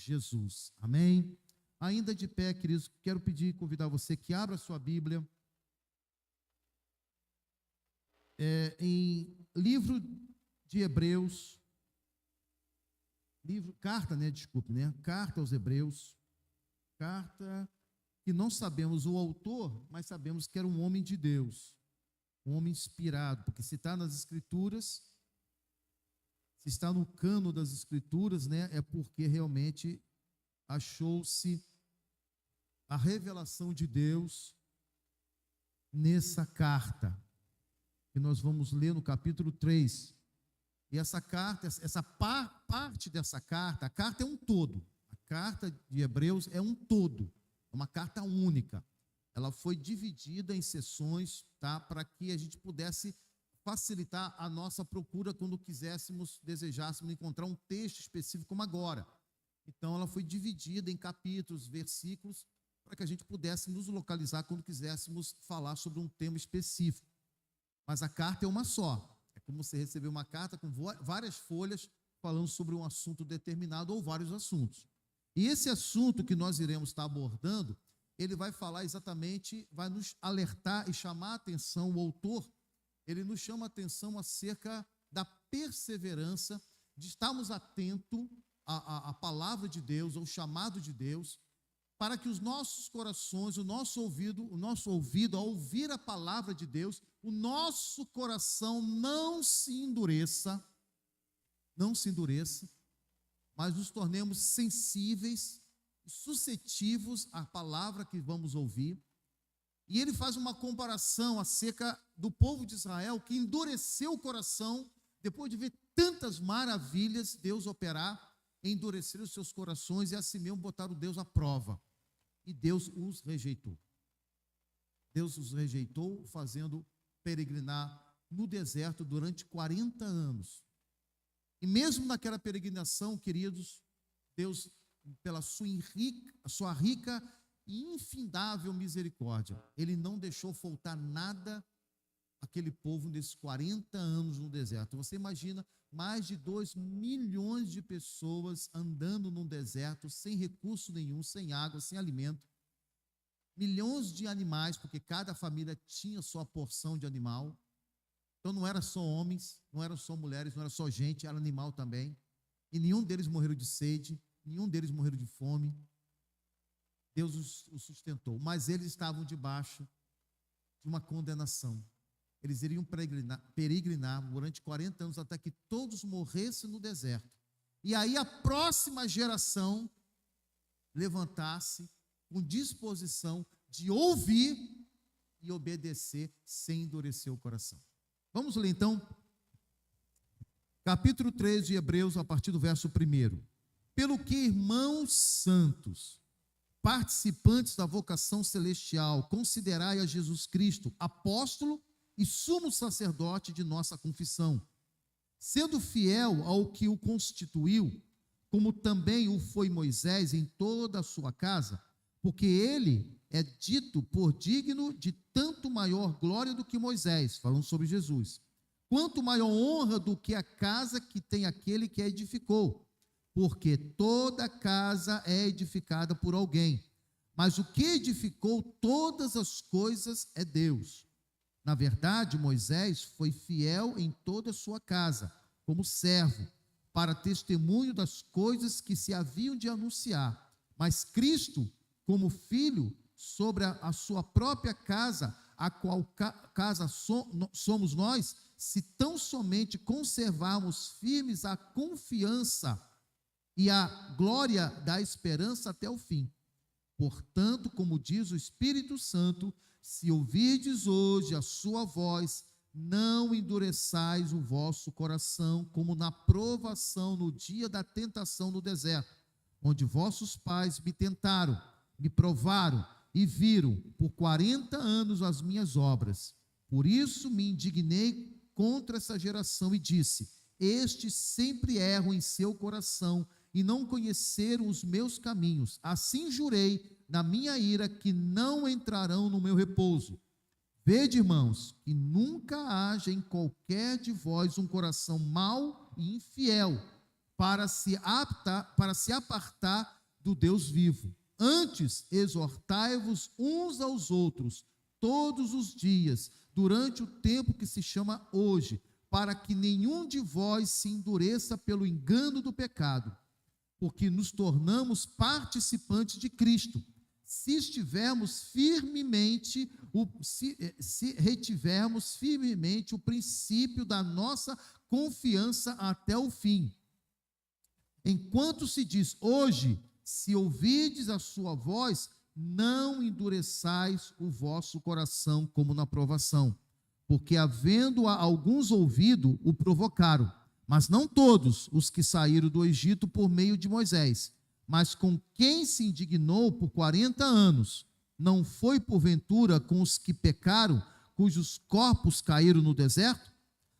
Jesus. Amém? Ainda de pé, queridos, quero convidar você que abra a sua Bíblia em livro de Hebreus, carta aos Hebreus, carta que não sabemos o autor, mas sabemos que era um homem de Deus, um homem inspirado, porque se está nas Escrituras, se está no cano das Escrituras, é porque realmente achou-se a revelação de Deus nessa carta, que nós vamos ler no capítulo 3. E essa carta, parte dessa carta, a carta é um todo. A carta de Hebreus é um todo, é uma carta única. Ela foi dividida em seções, para que a gente pudesse facilitar a nossa procura quando desejássemos encontrar um texto específico como agora. Então, ela foi dividida em capítulos, versículos, para que a gente pudesse nos localizar quando quiséssemos falar sobre um tema específico. Mas a carta é uma só. É como você receber uma carta com várias folhas falando sobre um assunto determinado ou vários assuntos. E esse assunto que nós iremos estar abordando, ele vai falar exatamente, vai nos alertar e chamar a atenção, o autor, ele nos chama a atenção acerca da perseverança, de estarmos atentos à palavra de Deus, ao chamado de Deus, para que os nossos corações, o nosso ouvido, ao ouvir a palavra de Deus, o nosso coração não se endureça, mas nos tornemos sensíveis, suscetíveis à palavra que vamos ouvir. E ele faz uma comparação acerca do povo de Israel, que endureceu o coração, depois de ver tantas maravilhas Deus operar, endureceram os seus corações e assim mesmo botaram Deus à prova. E Deus os rejeitou. Deus os rejeitou, fazendo peregrinar no deserto durante 40 anos. E mesmo naquela peregrinação, queridos, Deus, pela sua rica e infindável misericórdia, Ele não deixou faltar nada àquele povo nesses 40 anos no deserto. Você imagina mais de 2 milhões de pessoas andando num deserto, sem recurso nenhum, sem água, sem alimento. Milhões de animais, porque cada família tinha sua porção de animal. Então não era só homens, não eram só mulheres, não era só gente, era animal também. E nenhum deles morreram de sede, nenhum deles morreram de fome. Deus os sustentou, mas eles estavam debaixo de uma condenação. Eles iriam peregrinar durante 40 anos até que todos morressem no deserto. E aí a próxima geração levantasse com disposição de ouvir e obedecer sem endurecer o coração. Vamos ler então, capítulo 3 de Hebreus, a partir do verso 1. Pelo que, irmãos santos, participantes da vocação celestial, considerai a Jesus Cristo, apóstolo e sumo sacerdote de nossa confissão, sendo fiel ao que o constituiu, como também o foi Moisés em toda a sua casa, porque ele é dito por digno de tanto maior glória do que Moisés, falando sobre Jesus, quanto maior honra do que a casa que tem aquele que a edificou, porque toda casa é edificada por alguém, mas o que edificou todas as coisas é Deus. Na verdade, Moisés foi fiel em toda a sua casa, como servo, para testemunho das coisas que se haviam de anunciar, mas Cristo, como filho, sobre a sua própria casa, a qual casa somos nós, se tão somente conservarmos firmes a confiança e a glória da esperança até o fim. Portanto, como diz o Espírito Santo, se ouvirdes hoje a sua voz, não endureçais o vosso coração, como na provação no dia da tentação no deserto, onde vossos pais me tentaram, me provaram e viram por 40 anos as minhas obras. Por isso me indignei contra essa geração e disse: estes sempre erram em seu coração e não conheceram os meus caminhos. Assim jurei na minha ira que não entrarão no meu repouso. Vede, irmãos, que nunca haja em qualquer de vós um coração mau e infiel, para se apartar do Deus vivo. Antes, exortai-vos uns aos outros, todos os dias, durante o tempo que se chama hoje, para que nenhum de vós se endureça pelo engano do pecado, porque nos tornamos participantes de Cristo, se retivermos firmemente o princípio da nossa confiança até o fim. Enquanto se diz hoje, se ouvirdes a sua voz, não endureçais o vosso coração como na provação, porque havendo alguns ouvido, o provocaram, mas não todos os que saíram do Egito por meio de Moisés, mas com quem se indignou por 40 anos, não foi porventura com os que pecaram, cujos corpos caíram no deserto?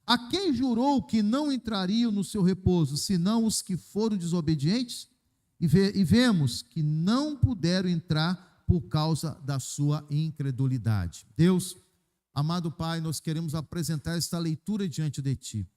A quem jurou que não entrariam no seu repouso, senão os que foram desobedientes? E vemos que não puderam entrar por causa da sua incredulidade. Deus, amado Pai, nós queremos apresentar esta leitura diante de Ti,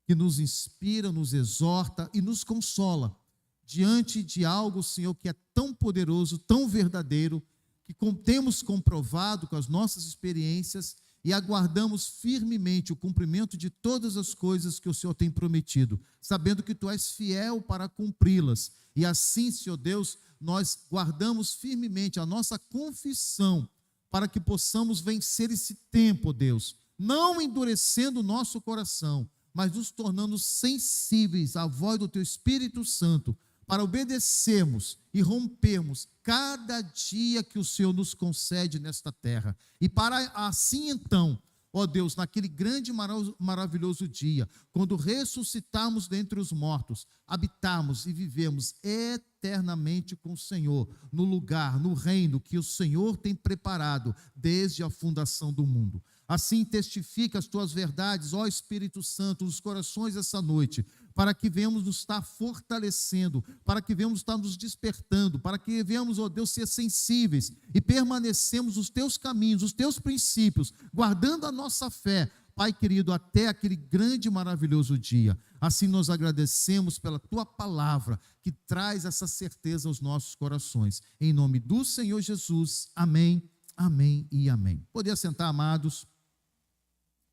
que nos inspira, nos exorta e nos consola, diante de algo, Senhor, que é tão poderoso, tão verdadeiro, que temos comprovado com as nossas experiências e aguardamos firmemente o cumprimento de todas as coisas que o Senhor tem prometido, sabendo que Tu és fiel para cumpri-las. E assim, Senhor Deus, nós guardamos firmemente a nossa confissão para que possamos vencer esse tempo, Deus, não endurecendo o nosso coração, mas nos tornando sensíveis à voz do Teu Espírito Santo, para obedecermos e rompermos cada dia que o Senhor nos concede nesta terra. E para assim então, ó Deus, naquele grande e maravilhoso dia, quando ressuscitarmos dentre os mortos, habitarmos e vivemos eternamente com o Senhor, no lugar, no reino que o Senhor tem preparado desde a fundação do mundo. Assim testifica as Tuas verdades, ó Espírito Santo, nos corações essa noite, para que venhamos nos estar fortalecendo, para que venhamos estar nos despertando, para que venhamos, ó Deus, ser sensíveis e permanecemos nos Teus caminhos, os Teus princípios, guardando a nossa fé, Pai querido, até aquele grande e maravilhoso dia. Assim nós agradecemos pela Tua palavra, que traz essa certeza aos nossos corações. Em nome do Senhor Jesus, amém, amém e amém. Poder sentar, amados.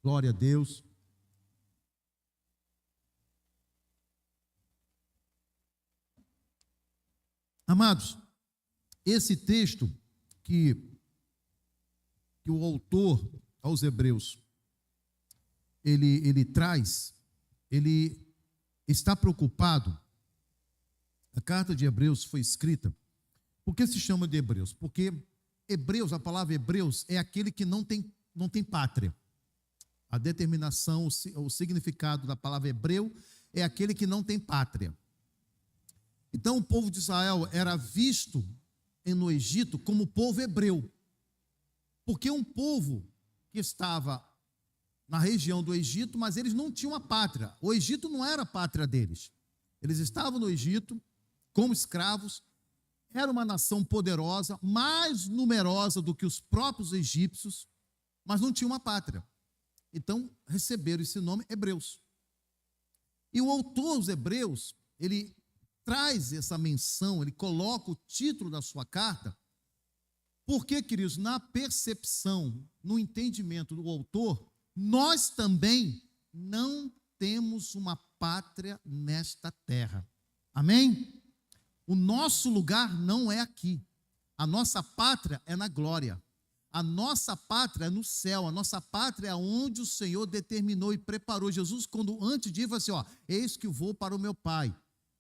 Glória a Deus. Amados, esse texto que o autor aos Hebreus, ele traz, ele está preocupado. A carta de Hebreus foi escrita. Por que se chama de Hebreus? Porque Hebreus, a palavra Hebreus, é aquele que não tem pátria. A determinação, o significado da palavra hebreu é aquele que não tem pátria. Então o povo de Israel era visto no Egito como povo hebreu, porque um povo que estava na região do Egito, mas eles não tinham uma pátria. O Egito não era a pátria deles. Eles estavam no Egito como escravos, era uma nação poderosa, mais numerosa do que os próprios egípcios, mas não tinha uma pátria. Então receberam esse nome Hebreus. E o autor dos Hebreus, ele traz essa menção, ele coloca o título da sua carta, porque, queridos, na percepção, no entendimento do autor, nós também não temos uma pátria nesta terra. Amém? O nosso lugar não é aqui. A nossa pátria é na glória. A nossa pátria é no céu. A nossa pátria é onde o Senhor determinou e preparou. Jesus, quando antes de ir, falou assim, eis que eu vou para o meu Pai.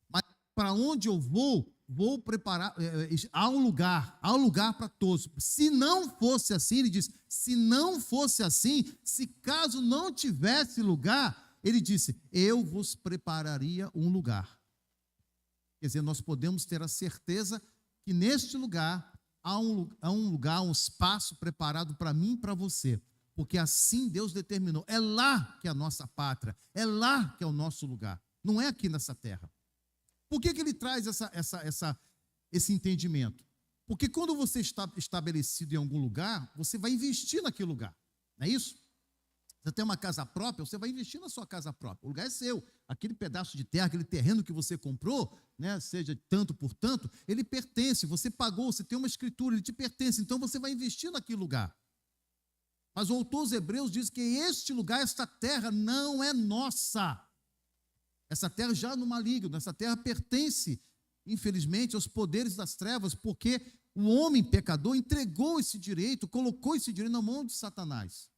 Mas para onde eu vou preparar, há um lugar para todos. Se não fosse assim, ele diz, se não fosse assim, se caso não tivesse lugar, ele disse, eu vos prepararia um lugar. Quer dizer, nós podemos ter a certeza que neste lugar há um lugar, um espaço preparado para mim e para você, porque assim Deus determinou. É lá que é a nossa pátria, é lá que é o nosso lugar, não é aqui nessa terra. Por que ele traz esse entendimento? Porque quando você está estabelecido em algum lugar, você vai investir naquele lugar, não é isso? Você tem uma casa própria, você vai investir na sua casa própria. O lugar é seu. Aquele pedaço de terra, aquele terreno que você comprou, né, seja tanto por tanto, ele pertence. Você pagou, você tem uma escritura, ele te pertence. Então você vai investir naquele lugar. Mas o autor aos Hebreus diz que este lugar, esta terra, não é nossa. Essa terra já no maligno, essa terra pertence, infelizmente, aos poderes das trevas, porque o homem pecador entregou esse direito, colocou esse direito na mão de Satanás.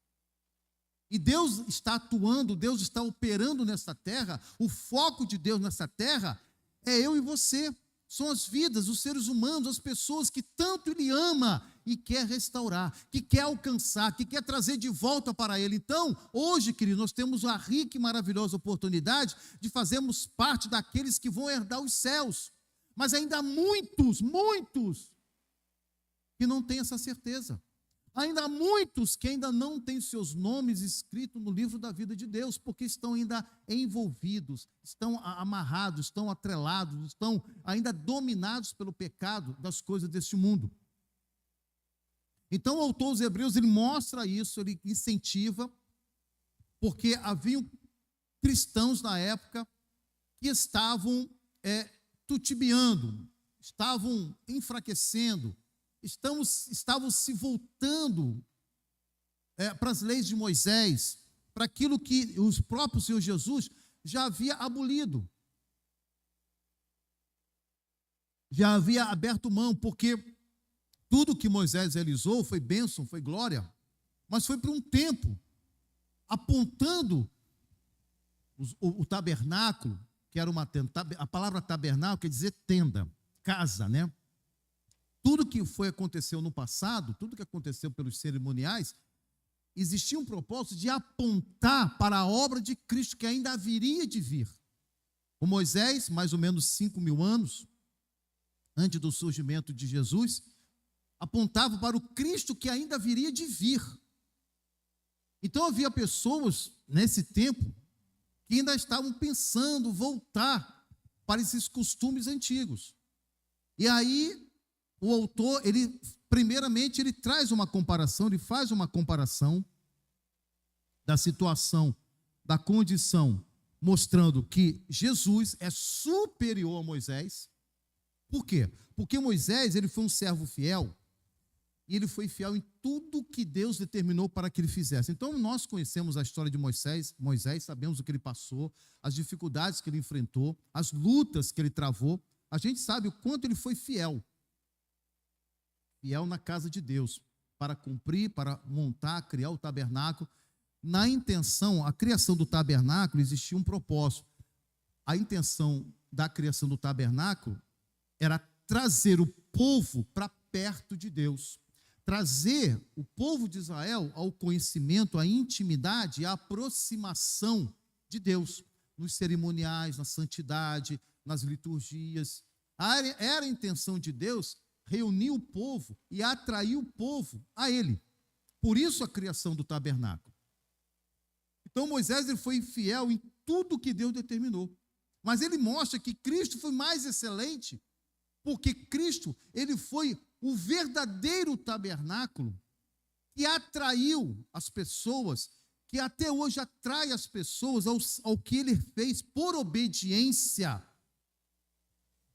E Deus está atuando, Deus está operando nessa terra. O foco de Deus nessa terra é eu e você. São as vidas, os seres humanos, as pessoas que tanto Ele ama e quer restaurar, que quer alcançar, que quer trazer de volta para Ele. Então, hoje, queridos, nós temos a rica e maravilhosa oportunidade de fazermos parte daqueles que vão herdar os céus. Mas ainda há muitos que não têm essa certeza. Ainda há muitos que ainda não têm seus nomes escritos no livro da vida de Deus, porque estão ainda envolvidos, estão amarrados, estão atrelados, estão ainda dominados pelo pecado das coisas deste mundo. Então o autor aos Hebreus, ele mostra isso, ele incentiva, porque haviam cristãos na época que estavam titubeando, estavam enfraquecendo, estavam se voltando para as leis de Moisés, para aquilo que o próprio Senhor Jesus já havia abolido, já havia aberto mão, porque tudo que Moisés realizou foi bênção, foi glória, mas foi por um tempo, apontando o tabernáculo, que era uma tenda. A palavra tabernáculo quer dizer tenda, casa, né? Tudo que aconteceu no passado, tudo que aconteceu pelos cerimoniais, existia um propósito de apontar para a obra de Cristo que ainda haveria de vir. O Moisés, mais ou menos 5.000 anos antes do surgimento de Jesus, apontava para o Cristo que ainda haveria de vir. Então havia pessoas nesse tempo que ainda estavam pensando voltar para esses costumes antigos. E aí o autor, primeiramente, ele traz uma comparação, ele faz uma comparação da situação, da condição, mostrando que Jesus é superior a Moisés. Por quê? Porque Moisés, ele foi um servo fiel, e ele foi fiel em tudo que Deus determinou para que ele fizesse. Então, nós conhecemos a história de Moisés, sabemos o que ele passou, as dificuldades que ele enfrentou, as lutas que ele travou. A gente sabe o quanto ele foi fiel na casa de Deus, para cumprir, para montar, criar o tabernáculo. Na intenção, a criação do tabernáculo, existia um propósito. A intenção da criação do tabernáculo era trazer o povo para perto de Deus, trazer o povo de Israel ao conhecimento, à intimidade, à aproximação de Deus, nos cerimoniais, na santidade, nas liturgias. Era a intenção de Deus reunir o povo e atrair o povo a ele. Por isso a criação do tabernáculo. Então Moisés, ele foi fiel em tudo que Deus determinou. Mas ele mostra que Cristo foi mais excelente, porque Cristo, ele foi o verdadeiro tabernáculo que atraiu as pessoas, que até hoje atrai as pessoas ao que ele fez por obediência.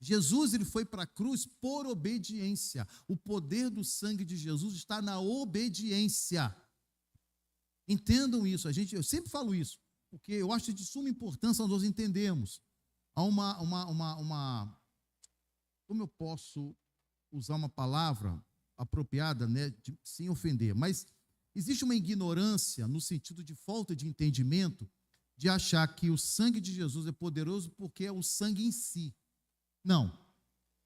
Jesus, ele foi para a cruz por obediência. O poder do sangue de Jesus está na obediência. Entendam isso. Eu sempre falo isso, porque eu acho de suma importância nós entendermos. Há como eu posso usar uma palavra apropriada, né, sem ofender, mas existe uma ignorância no sentido de falta de entendimento, de achar que o sangue de Jesus é poderoso porque é o sangue em si. Não,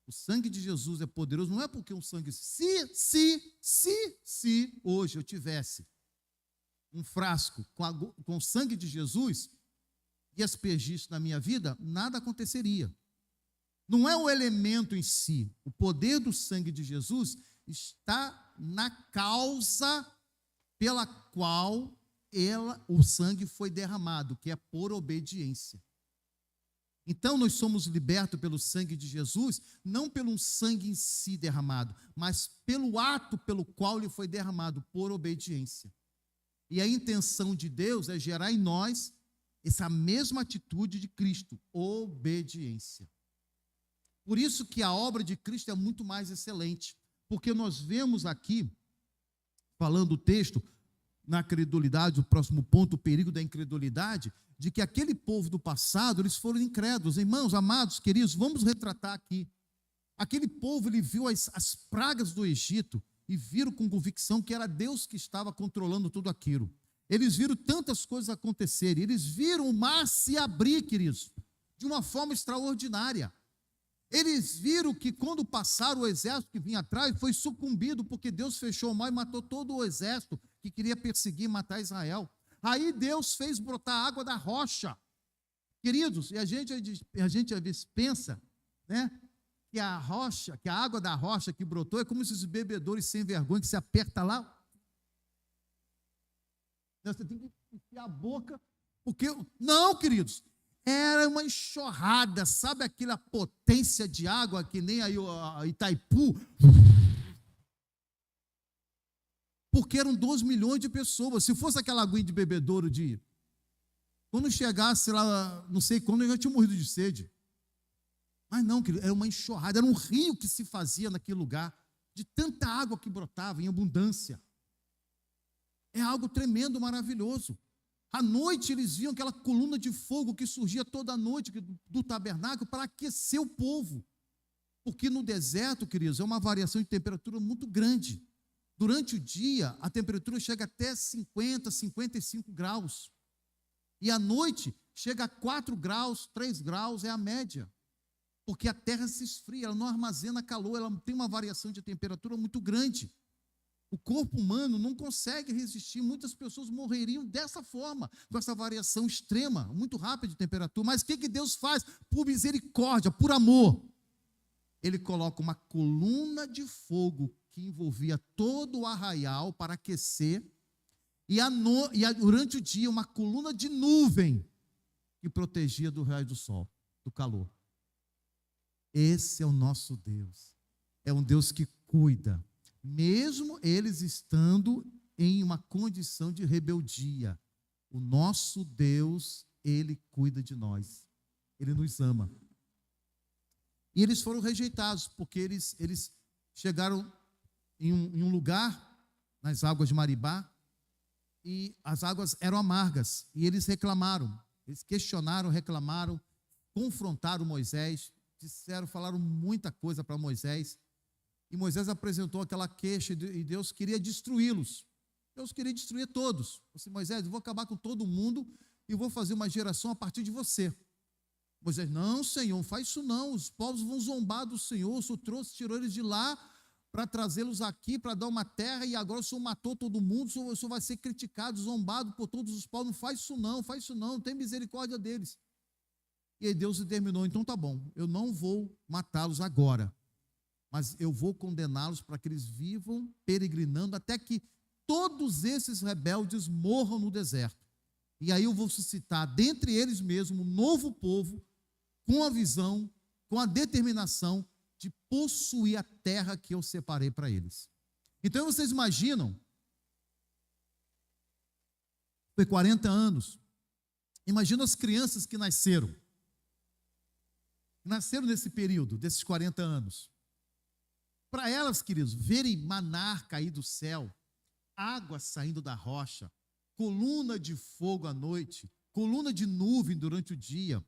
o sangue de Jesus é poderoso, não é porque um sangue... Se hoje eu tivesse um frasco com o sangue de Jesus e aspergisse na minha vida, nada aconteceria. Não é o elemento em si, o poder do sangue de Jesus está na causa pela qual o sangue foi derramado, que é por obediência. Então, nós somos libertos pelo sangue de Jesus, não pelo sangue em si derramado, mas pelo ato pelo qual ele foi derramado, por obediência. E a intenção de Deus é gerar em nós essa mesma atitude de Cristo, obediência. Por isso que a obra de Cristo é muito mais excelente, porque nós vemos aqui, falando o texto, na credulidade, o próximo ponto, o perigo da incredulidade, de que aquele povo do passado, eles foram incrédulos. Irmãos, amados, queridos, vamos retratar aqui. Aquele povo, ele viu as pragas do Egito e viram com convicção que era Deus que estava controlando tudo aquilo. Eles viram tantas coisas acontecerem, eles viram o mar se abrir, queridos, de uma forma extraordinária. Eles viram que quando passaram, o exército que vinha atrás foi sucumbido, porque Deus fechou o mar e matou todo o exército que queria perseguir e matar Israel. Aí Deus fez brotar água da rocha. Queridos, e a gente às vezes pensa, né, que a rocha, que a água da rocha que brotou é como esses bebedores sem vergonha que se aperta lá. Você tem que enfiar a boca, porque... Não, queridos, era uma enxurrada, sabe aquela potência de água que nem a Itaipu? Porque eram 2 milhões de pessoas. Se fosse aquela aguinha de bebedouro de... Quando chegasse lá, não sei quando, eu já tinha morrido de sede. Mas não, querido, era uma enxurrada, era um rio que se fazia naquele lugar, de tanta água que brotava em abundância. É algo tremendo, maravilhoso. À noite eles viam aquela coluna de fogo que surgia toda noite do tabernáculo para aquecer o povo. Porque no deserto, queridos, é uma variação de temperatura muito grande. Durante o dia, a temperatura chega até 50, 55 graus. E à noite, chega a 4 graus, 3 graus, é a média. Porque a terra se esfria, ela não armazena calor, ela tem uma variação de temperatura muito grande. O corpo humano não consegue resistir, muitas pessoas morreriam dessa forma, com essa variação extrema, muito rápida de temperatura. Mas o que Deus faz? Por misericórdia, por amor, Ele coloca uma coluna de fogo que envolvia todo o arraial para aquecer, e durante o dia uma coluna de nuvem que protegia do raio do sol, do calor. Esse é o nosso Deus, é um Deus que cuida, mesmo eles estando em uma condição de rebeldia. O nosso Deus, Ele cuida de nós, Ele nos ama. E eles foram rejeitados, porque eles chegaram em um lugar, nas águas de Maribá, e as águas eram amargas, e eles reclamaram, eles questionaram, reclamaram, confrontaram Moisés, falaram muita coisa para Moisés, e Moisés apresentou aquela queixa, e Deus queria destruí-los. Deus queria destruir todos. Disse: Moisés, eu vou acabar com todo mundo e vou fazer uma geração a partir de você. Moisés: não, Senhor, não faz isso não, os povos vão zombar do Senhor, o Senhor tirou eles de lá para trazê-los aqui, para dar uma terra, e agora o Senhor matou todo mundo, o Senhor vai ser criticado, zombado por todos os povos. Não faz isso não, tem misericórdia deles. E aí Deus determinou: então tá bom, eu não vou matá-los agora, mas eu vou condená-los para que eles vivam peregrinando até que todos esses rebeldes morram no deserto. E aí eu vou suscitar dentre eles mesmo um novo povo, com a visão, com a determinação de possuir a terra que eu separei para eles. Então vocês imaginam, foi 40 anos, imagina as crianças que nasceram nesse período, desses 40 anos. Para elas, queridos, verem maná cair do céu, água saindo da rocha, coluna de fogo à noite, coluna de nuvem durante o dia.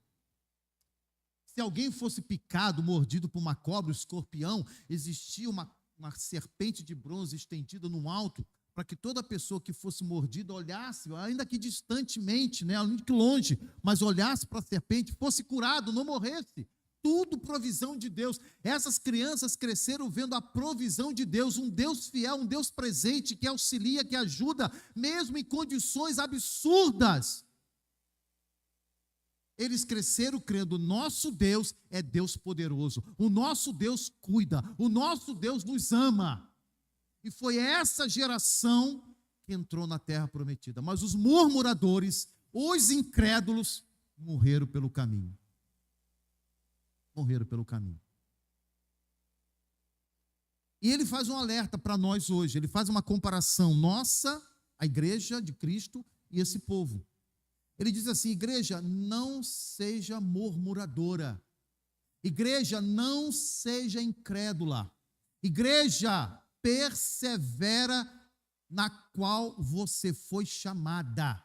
Se alguém fosse picado, mordido por uma cobra, um escorpião, existia uma serpente de bronze estendida no alto, para que toda pessoa que fosse mordida olhasse, ainda que distantemente, ainda que longe, mas olhasse para a serpente, fosse curado, não morresse. Tudo provisão de Deus. Essas crianças cresceram vendo a provisão de Deus, um Deus fiel, um Deus presente, que auxilia, que ajuda, mesmo em condições absurdas. Eles cresceram crendo: o nosso Deus é Deus poderoso, o nosso Deus cuida, o nosso Deus nos ama. E foi essa geração que entrou na terra prometida. Mas os murmuradores, os incrédulos, morreram pelo caminho. E ele faz um alerta para nós hoje, ele faz uma comparação nossa a igreja de Cristo e esse povo. Ele diz assim: igreja, não seja murmuradora. Igreja, não seja incrédula. Igreja, persevera na qual você foi chamada.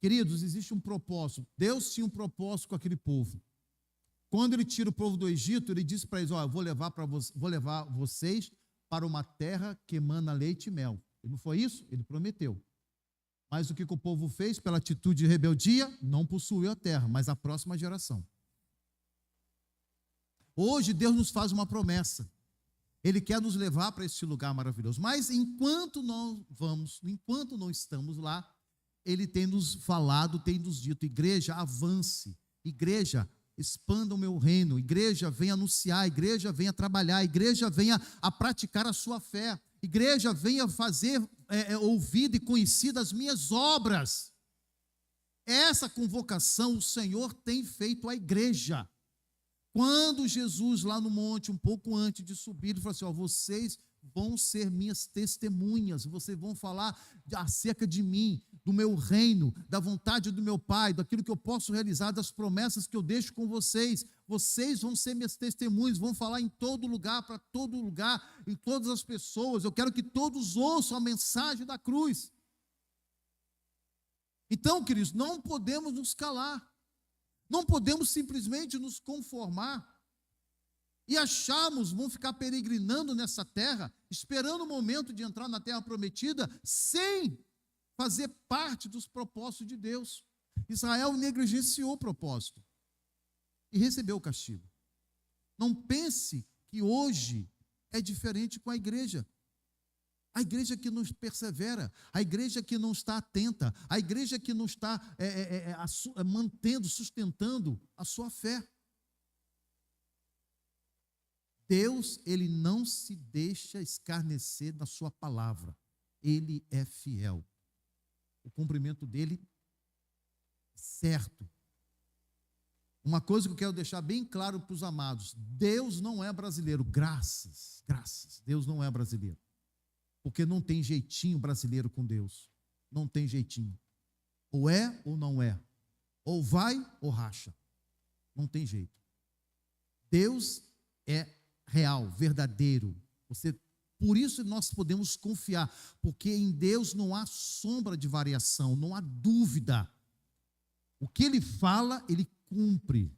Queridos, existe um propósito. Deus tinha um propósito com aquele povo. Quando ele tira o povo do Egito, ele disse para eles: ó, eu vou levar vocês para uma terra que emana leite e mel. E não foi isso? Ele prometeu. Mas o que o povo fez pela atitude de rebeldia? Não possuiu a terra, mas a próxima geração. Hoje Deus nos faz uma promessa. Ele quer nos levar para esse lugar maravilhoso. Mas enquanto não estamos lá, Ele tem nos falado, tem nos dito: igreja, avance. Igreja, expanda o meu reino. Igreja, venha anunciar. Igreja, venha trabalhar. Igreja, venha a praticar a sua fé. Igreja, venha fazer ouvida e conhecida as minhas obras. Essa convocação o Senhor tem feito à igreja. Quando Jesus, lá no monte, um pouco antes de subir, ele falou assim: ó, vocês vão ser minhas testemunhas, vocês vão falar acerca de mim, do meu reino, da vontade do meu Pai, daquilo que eu posso realizar, das promessas que eu deixo com vocês. Vocês vão ser minhas testemunhas, vão falar em todo lugar, para todo lugar, em todas as pessoas. Eu quero que todos ouçam a mensagem da cruz. Então, queridos, não podemos nos calar. Não podemos simplesmente nos conformar e acharmos, vamos ficar peregrinando nessa terra, esperando o momento de entrar na terra prometida, sem fazer parte dos propósitos de Deus. Israel negligenciou o propósito e recebeu o castigo. Não pense que hoje é diferente com a igreja. A igreja que não persevera, a igreja que não está atenta, a igreja que não está mantendo, sustentando a sua fé. Deus, Ele não se deixa escarnecer da sua palavra. Ele é fiel. O cumprimento dele é certo. Uma coisa que eu quero deixar bem claro para os amados: Deus não é brasileiro, graças, Deus não é brasileiro. Porque não tem jeitinho brasileiro com Deus. Não tem jeitinho. Ou é ou não é. Ou vai ou racha. Não tem jeito. Deus é real, verdadeiro. Por isso nós podemos confiar. Porque em Deus não há sombra de variação, não há dúvida. O que Ele fala, Ele cumpre.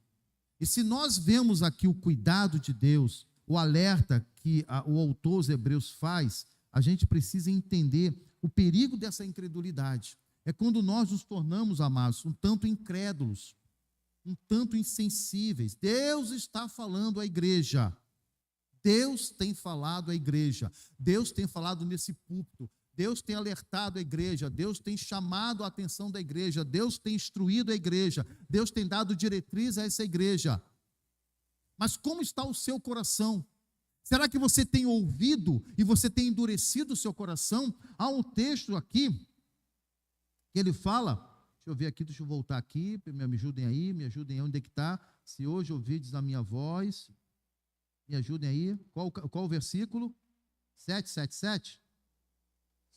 E se nós vemos aqui o cuidado de Deus, o alerta que o autor aos Hebreus faz, a gente precisa entender o perigo dessa incredulidade. É quando nós nos tornamos, amados, um tanto incrédulos, um tanto insensíveis. Deus está falando à igreja. Deus tem falado à igreja. Deus tem falado nesse púlpito. Deus tem alertado a igreja. Deus tem chamado a atenção da igreja. Deus tem instruído a igreja. Deus tem dado diretriz a essa igreja. Mas como está o seu coração? Será que você tem ouvido e você tem endurecido o seu coração? Há um texto aqui que ele fala, deixa eu ver aqui, deixa eu voltar aqui, me ajudem aí, onde é que está? Se hoje ouvides a minha voz, me ajudem aí. Qual o versículo? 777?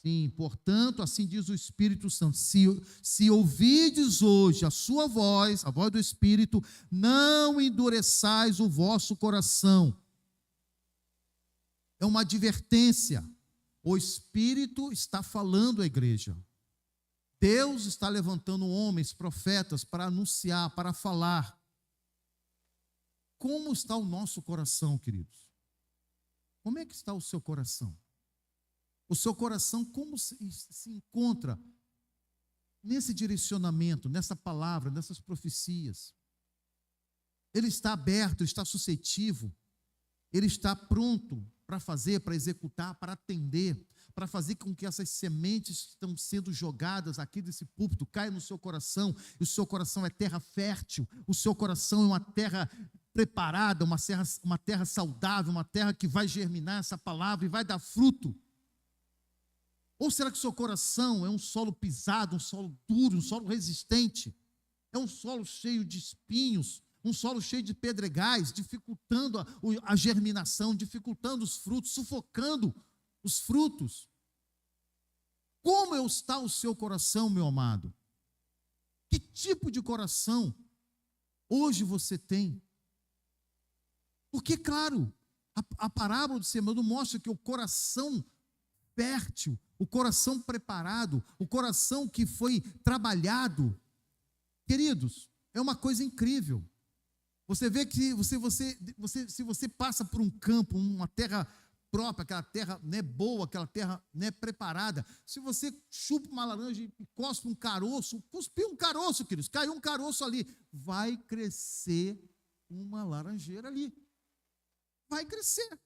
Sim, portanto, assim diz o Espírito Santo: se ouvides hoje a sua voz, a voz do Espírito, não endureçais o vosso coração. É uma advertência. O Espírito está falando à igreja. Deus está levantando homens, profetas, para anunciar, para falar. Como está o nosso coração, queridos? Como é que está o seu coração? O seu coração, como se encontra nesse direcionamento, nessa palavra, nessas profecias? Ele está aberto, está suscetível, ele está pronto para fazer, para executar, para atender, para fazer com que essas sementes que estão sendo jogadas aqui desse púlpito caiam no seu coração, e o seu coração é terra fértil, o seu coração é uma terra preparada, uma terra saudável, uma terra que vai germinar essa palavra e vai dar fruto. Ou será que o seu coração é um solo pisado, um solo duro, um solo resistente? É um solo cheio de espinhos, um solo cheio de pedregais, dificultando a germinação, dificultando os frutos, sufocando os frutos. Como está o seu coração, meu amado? Que tipo de coração hoje você tem? Porque, claro, a parábola do semeador mostra que o coração fértil, o coração preparado, o coração que foi trabalhado, queridos, é uma coisa incrível. Você vê que se você passa por um campo, uma terra própria, aquela terra, né, boa, aquela terra, né, preparada, se você chupa uma laranja e cospe um caroço, cuspiu um caroço, queridos, caiu um caroço ali, vai crescer uma laranjeira ali. Vai crescer,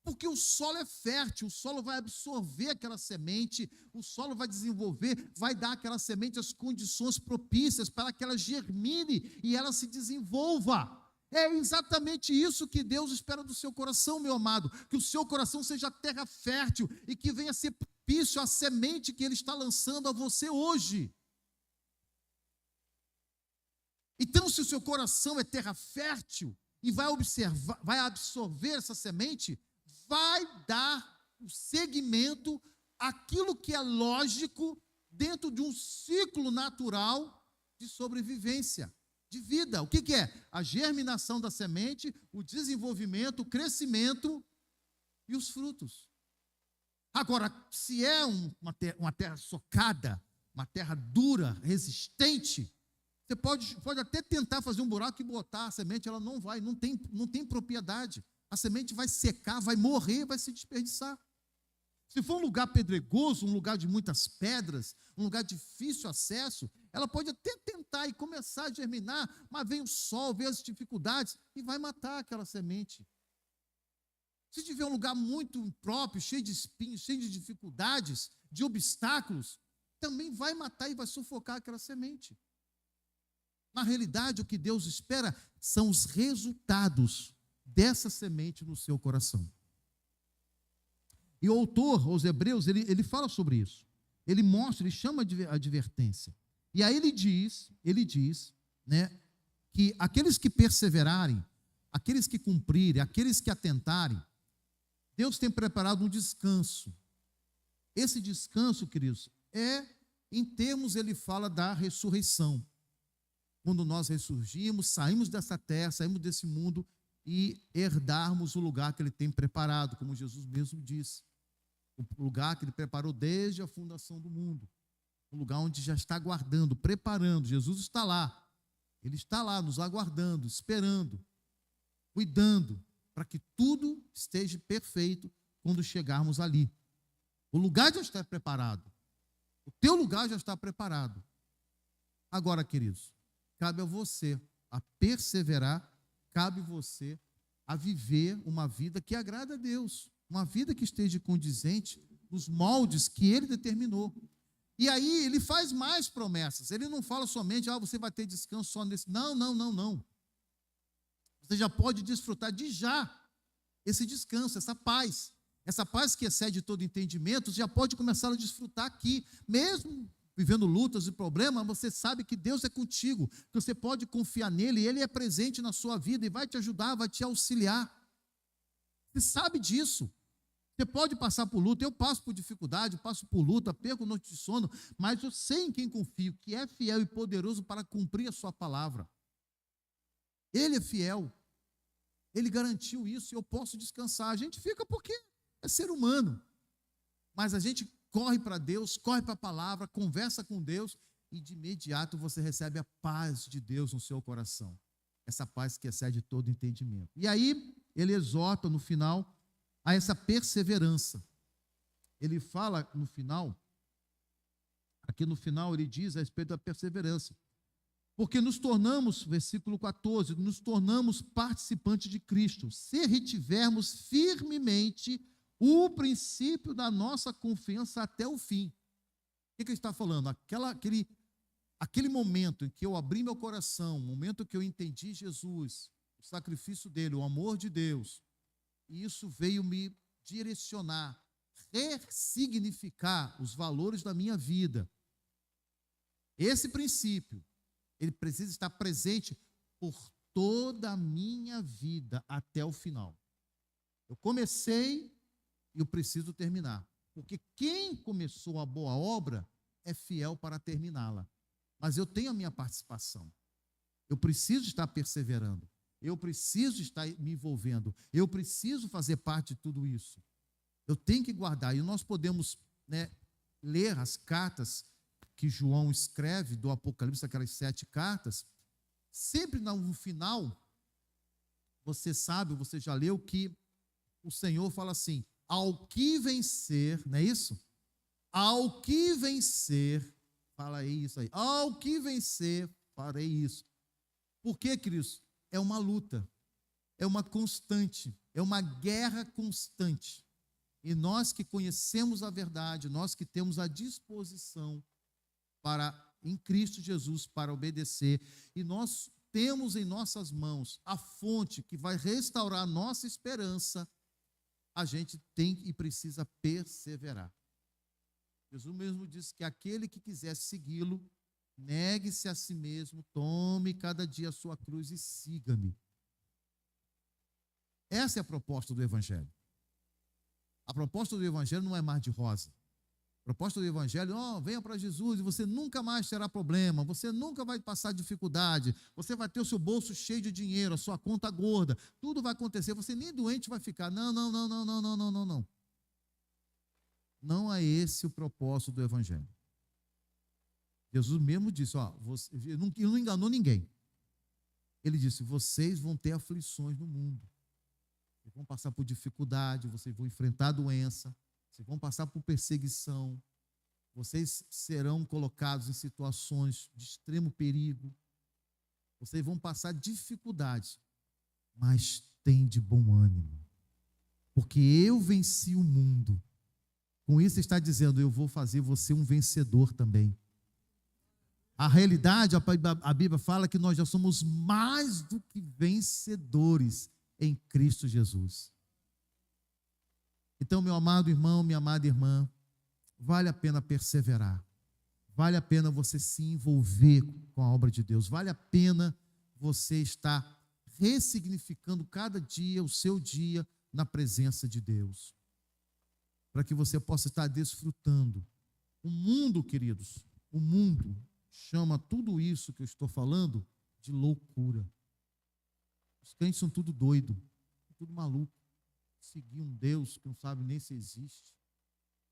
porque o solo é fértil, o solo vai absorver aquela semente, o solo vai desenvolver, vai dar àquela semente as condições propícias para que ela germine e ela se desenvolva. É exatamente isso que Deus espera do seu coração, meu amado, que o seu coração seja terra fértil e que venha ser propício à semente que Ele está lançando a você hoje. Então, se o seu coração é terra fértil, e vai absorver essa semente, vai dar o segmento àquilo que é lógico dentro de um ciclo natural de sobrevivência, de vida. O que é? A germinação da semente, o desenvolvimento, o crescimento e os frutos. Agora, se é uma terra socada, uma terra dura, resistente, você pode até tentar fazer um buraco e botar a semente, ela não vai, não tem propriedade. A semente vai secar, vai morrer, vai se desperdiçar. Se for um lugar pedregoso, um lugar de muitas pedras, um lugar de difícil acesso, ela pode até tentar e começar a germinar, mas vem o sol, vem as dificuldades e vai matar aquela semente. Se tiver um lugar muito impróprio, cheio de espinhos, cheio de dificuldades, de obstáculos, também vai matar e vai sufocar aquela semente. Na realidade, o que Deus espera são os resultados dessa semente no seu coração. E o autor, aos Hebreus, ele fala sobre isso. Ele mostra, ele chama de advertência. E aí ele diz, né, que aqueles que perseverarem, aqueles que cumprirem, aqueles que atentarem, Deus tem preparado um descanso. Esse descanso, queridos, em termos, ele fala da ressurreição. Quando nós ressurgimos, saímos dessa terra, saímos desse mundo e herdarmos o lugar que Ele tem preparado, como Jesus mesmo disse. O lugar que Ele preparou desde a fundação do mundo. O lugar onde já está aguardando, preparando. Jesus está lá. Ele está lá nos aguardando, esperando, cuidando, para que tudo esteja perfeito quando chegarmos ali. O lugar já está preparado. O teu lugar já está preparado. Agora, queridos, cabe a você a perseverar, cabe a você a viver uma vida que agrada a Deus, uma vida que esteja condizente nos moldes que Ele determinou. E aí Ele faz mais promessas, Ele não fala somente, você vai ter descanso só nesse, não. Você já pode desfrutar de já esse descanso, essa paz que excede todo entendimento, você já pode começar a desfrutar aqui, mesmo vivendo lutas e problemas, você sabe que Deus é contigo, que você pode confiar nele, e Ele é presente na sua vida e vai te ajudar, vai te auxiliar. Você sabe disso. Você pode passar por luta, eu passo por dificuldade, passo por luta, perco noite de sono, mas eu sei em quem confio, que é fiel e poderoso para cumprir a sua palavra. Ele é fiel, Ele garantiu isso e eu posso descansar. A gente fica porque é ser humano, mas a gente corre para Deus, corre para a palavra, conversa com Deus e de imediato você recebe a paz de Deus no seu coração. Essa paz que excede todo entendimento. E aí ele exorta no final a essa perseverança. Ele fala no final, aqui no final ele diz a respeito da perseverança. Porque nos tornamos, versículo 14, nos tornamos participantes de Cristo, se retivermos firmemente o princípio da nossa confiança até o fim. O que ele está falando? Aquele momento em que eu abri meu coração, o momento que eu entendi Jesus, o sacrifício dele, o amor de Deus, e isso veio me direcionar, ressignificar os valores da minha vida. Esse princípio, ele precisa estar presente por toda a minha vida até o final. Eu comecei e eu preciso terminar. Porque quem começou a boa obra é fiel para terminá-la. Mas eu tenho a minha participação. Eu preciso estar perseverando. Eu preciso estar me envolvendo. Eu preciso fazer parte de tudo isso. Eu tenho que guardar. E nós podemos, ler as cartas que João escreve do Apocalipse, aquelas 7 cartas. Sempre no final, você sabe, você já leu que o Senhor fala assim: ao que vencer, não é isso? Ao que vencer, fala isso aí. Ao que vencer, farei isso. Por quê, queridos? É uma luta, é uma constante, é uma guerra constante. E nós que conhecemos a verdade, nós que temos a disposição em Cristo Jesus para obedecer, e nós temos em nossas mãos a fonte que vai restaurar a nossa esperança, a gente tem e precisa perseverar. Jesus mesmo disse que aquele que quiser segui-lo, negue-se a si mesmo, tome cada dia a sua cruz e siga-me. Essa é a proposta do Evangelho. A proposta do Evangelho não é mar de rosa. A proposta do Evangelho, venha para Jesus e você nunca mais terá problema, você nunca vai passar dificuldade, você vai ter o seu bolso cheio de dinheiro, a sua conta gorda, tudo vai acontecer, você nem doente vai ficar. Não. Não é esse o propósito do Evangelho. Jesus mesmo disse, ele não enganou ninguém. Ele disse, vocês vão ter aflições no mundo. Vocês vão passar por dificuldade, vocês vão enfrentar doença, vocês vão passar por perseguição, vocês serão colocados em situações de extremo perigo, vocês vão passar dificuldades, mas tem de bom ânimo, porque eu venci o mundo. Com isso está dizendo, eu vou fazer você um vencedor também. A realidade, a Bíblia fala que nós já somos mais do que vencedores em Cristo Jesus. Então, meu amado irmão, minha amada irmã, vale a pena perseverar, vale a pena você se envolver com a obra de Deus, vale a pena você estar ressignificando cada dia, o seu dia, na presença de Deus, para que você possa estar desfrutando. O mundo, queridos, o mundo chama tudo isso que eu estou falando de loucura. Os crentes são tudo doido, tudo maluco. Seguir um Deus que não sabe nem se existe,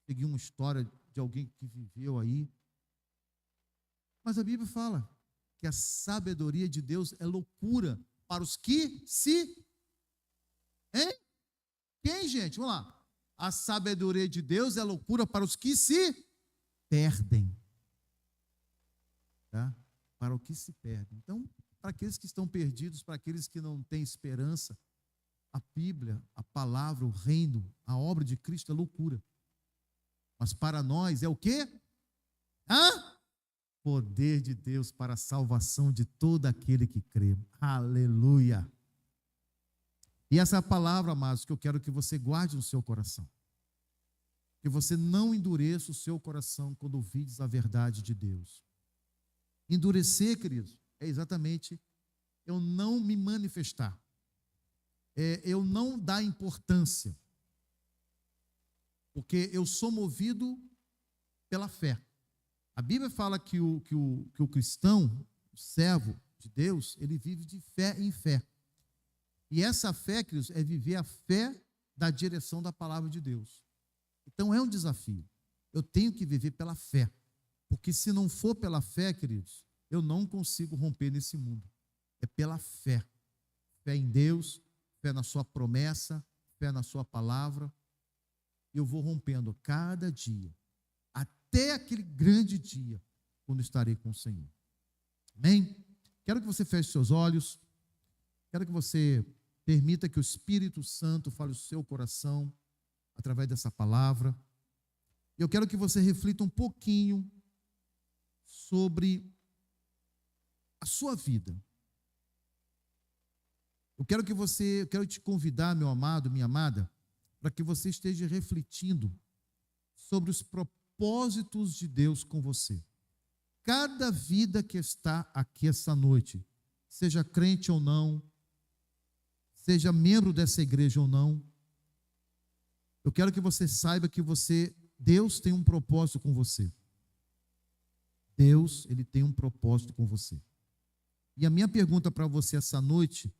seguir uma história de alguém que viveu aí. Mas a Bíblia fala que a sabedoria de Deus é loucura para os que se... Quem, gente? Vamos lá. A sabedoria de Deus é loucura para os que se perdem. Tá? Para o que se perdem. Então, para aqueles que estão perdidos, para aqueles que não têm esperança, a Bíblia, a palavra, o reino, a obra de Cristo é loucura. Mas para nós é o quê? Poder de Deus para a salvação de todo aquele que crê. Aleluia! E essa é a palavra, amados, que eu quero que você guarde no seu coração. Que você não endureça o seu coração quando ouvides a verdade de Deus. Endurecer, queridos, é exatamente eu não me manifestar. Eu não dar importância. Porque eu sou movido pela fé. A Bíblia fala que o cristão, o servo de Deus, ele vive de fé em fé. E essa fé, queridos, é viver a fé da direção da palavra de Deus. Então é um desafio. Eu tenho que viver pela fé. Porque se não for pela fé, queridos, eu não consigo romper nesse mundo. É pela fé. Fé em Deus, fé na sua promessa, fé na sua palavra. Eu vou rompendo cada dia, até aquele grande dia, quando estarei com o Senhor. Amém? Quero que você feche seus olhos. Quero que você permita que o Espírito Santo fale o seu coração através dessa palavra. Eu quero que você reflita um pouquinho sobre a sua vida. Eu quero te convidar, meu amado, minha amada, para que você esteja refletindo sobre os propósitos de Deus com você. Cada vida que está aqui essa noite, seja crente ou não, seja membro dessa igreja ou não, eu quero que você saiba que você Deus tem um propósito com você. Deus, ele tem um propósito com você. E a minha pergunta para você essa noite: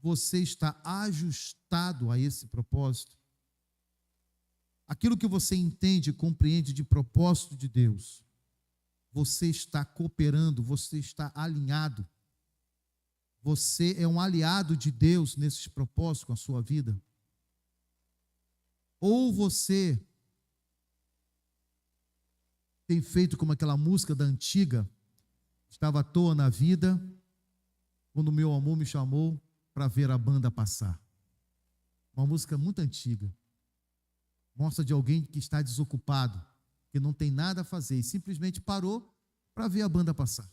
você está ajustado a esse propósito? Aquilo que você entende e compreende de propósito de Deus, você está cooperando, você está alinhado? Você é um aliado de Deus nesses propósitos com a sua vida? Ou você tem feito como aquela música da antiga: estava à toa na vida, quando meu amor me chamou para ver a banda passar. Uma música muito antiga. Mostra de alguém que está desocupado, que não tem nada a fazer e simplesmente parou para ver a banda passar.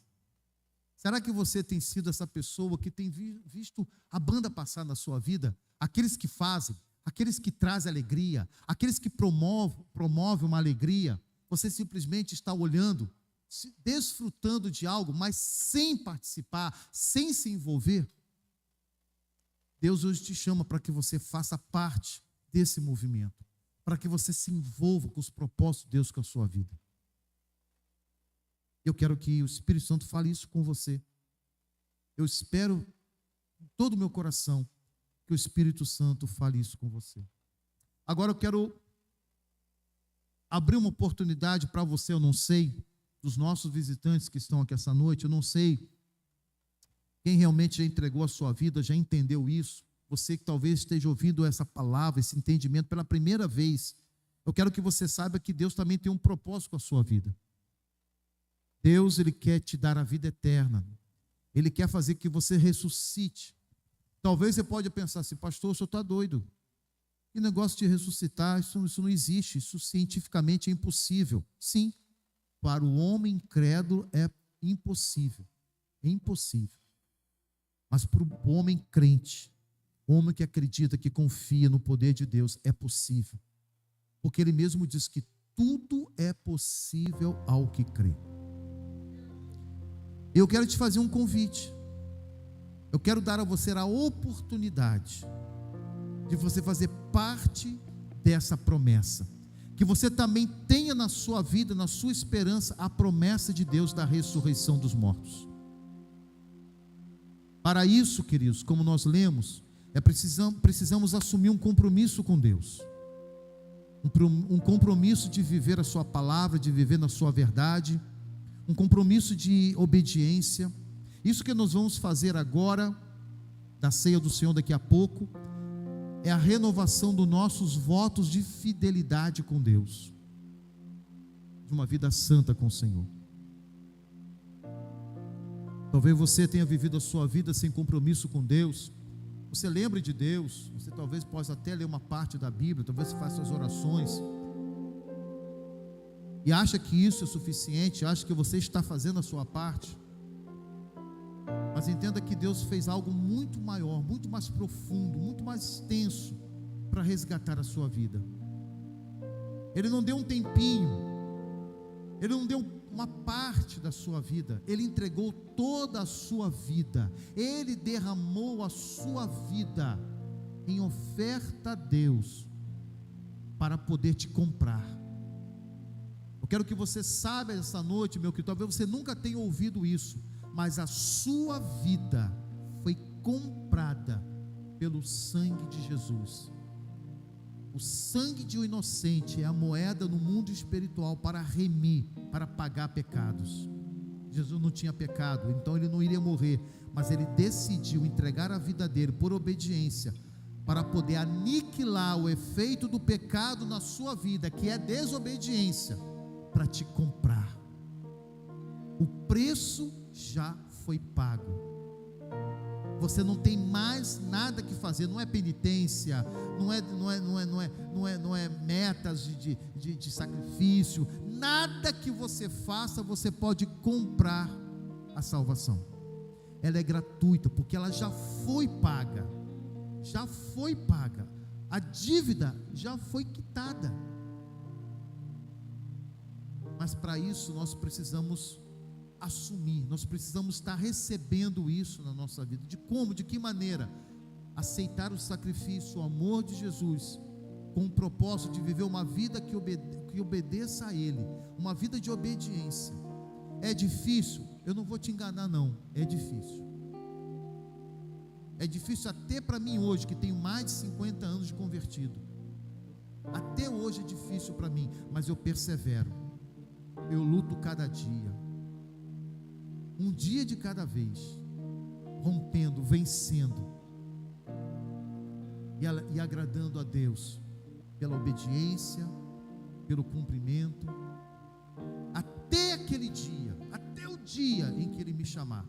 Será que você tem sido essa pessoa que tem visto a banda passar na sua vida? Aqueles que fazem, aqueles que trazem alegria, aqueles que promovem uma alegria. Você simplesmente está olhando, desfrutando de algo, mas sem participar, sem se envolver? Deus hoje te chama para que você faça parte desse movimento, para que você se envolva com os propósitos de Deus com a sua vida. Eu quero que o Espírito Santo fale isso com você. Eu espero, com todo o meu coração, que o Espírito Santo fale isso com você. Agora eu quero abrir uma oportunidade para você, eu não sei, dos nossos visitantes que estão aqui essa noite, eu não sei quem realmente já entregou a sua vida, já entendeu isso. Você que talvez esteja ouvindo essa palavra, esse entendimento pela primeira vez, eu quero que você saiba que Deus também tem um propósito com a sua vida. Deus, ele quer te dar a vida eterna. Ele quer fazer que você ressuscite. Talvez você pode pensar assim: pastor, o senhor está doido. Que negócio de ressuscitar, isso não existe, isso cientificamente é impossível. Sim, para o homem incrédulo é impossível. É impossível. Mas para o homem crente, o homem que acredita, que confia no poder de Deus, é possível. Porque ele mesmo diz que tudo é possível ao que crê. Eu quero te fazer um convite. Eu quero dar a você a oportunidade de você fazer parte dessa promessa. Que você também tenha na sua vida, na sua esperança, a promessa de Deus da ressurreição dos mortos. Para isso, queridos, como nós lemos, precisamos assumir um compromisso com Deus. Um compromisso de viver a sua palavra, de viver na sua verdade, um compromisso de obediência. Isso que nós vamos fazer agora, da ceia do Senhor daqui a pouco, é a renovação dos nossos votos de fidelidade com Deus, de uma vida santa com o Senhor. Talvez você tenha vivido a sua vida sem compromisso com Deus. Você lembre de Deus, você talvez possa até ler uma parte da Bíblia, talvez você faça as orações, e acha que isso é suficiente, acha que você está fazendo a sua parte. Mas entenda que Deus fez algo muito maior, muito mais profundo, muito mais extenso para resgatar a sua vida. Ele não deu um tempinho, Ele não deu uma parte da sua vida, Ele entregou toda a sua vida. Ele derramou a sua vida em oferta a Deus para poder te comprar. Eu quero que você saiba essa noite, meu querido, talvez você nunca tenha ouvido isso, mas a sua vida foi comprada pelo sangue de Jesus. O sangue de um inocente é a moeda no mundo espiritual para remir, para pagar pecados. Jesus não tinha pecado, então ele não iria morrer, mas ele decidiu entregar a vida dele por obediência, para poder aniquilar o efeito do pecado na sua vida, que é desobediência, para te comprar. O preço já foi pago. Você não tem mais nada que fazer. Não é penitência, não é metas de sacrifício. Nada que você faça, você pode comprar a salvação. Ela é gratuita, porque ela já foi paga. Já foi paga. A dívida já foi quitada. Mas para isso nós precisamos assumir, nós precisamos estar recebendo isso na nossa vida. De como, de que maneira? Aceitar o sacrifício, o amor de Jesus com o propósito de viver uma vida que obedeça a Ele, uma vida de obediência. É difícil? Eu não vou te enganar não, é difícil. É difícil até para mim hoje, que tenho mais de 50 anos de convertido. Até hoje é difícil para mim, mas eu persevero. Eu luto cada dia. Um dia de cada vez. Rompendo, vencendo. E agradando a Deus. Pela obediência, pelo cumprimento. Até aquele dia. Até o dia em que Ele me chamar.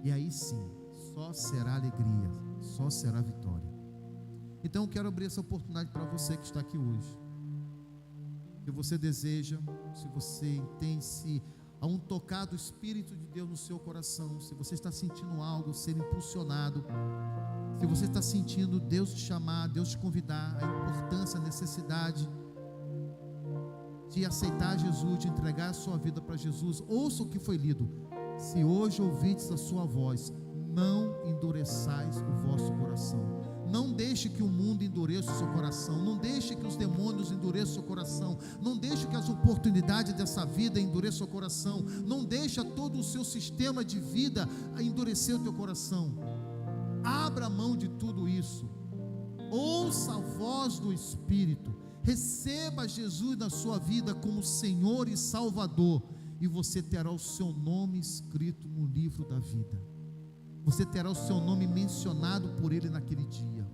E aí sim, só será alegria, só será vitória. Então eu quero abrir essa oportunidade para você que está aqui hoje. Se você deseja, se você entende, se há um tocar do Espírito de Deus no seu coração, se você está sentindo algo, ser impulsionado, se você está sentindo Deus te chamar, Deus te convidar, a importância, a necessidade de aceitar Jesus, de entregar a sua vida para Jesus, ouça o que foi lido. Se hoje ouvides a sua voz, não endureçais o vosso coração. Não deixe que o mundo endureça o seu coração. Não deixe que os demônios endureçam o seu coração. Não deixe que as oportunidades dessa vida endureçam o seu coração. Não deixe todo o seu sistema de vida endurecer o teu coração. Abra mão de tudo isso. Ouça a voz do Espírito. Receba Jesus na sua vida como Senhor e Salvador. E você terá o seu nome escrito no livro da vida. Você terá o seu nome mencionado por Ele naquele dia.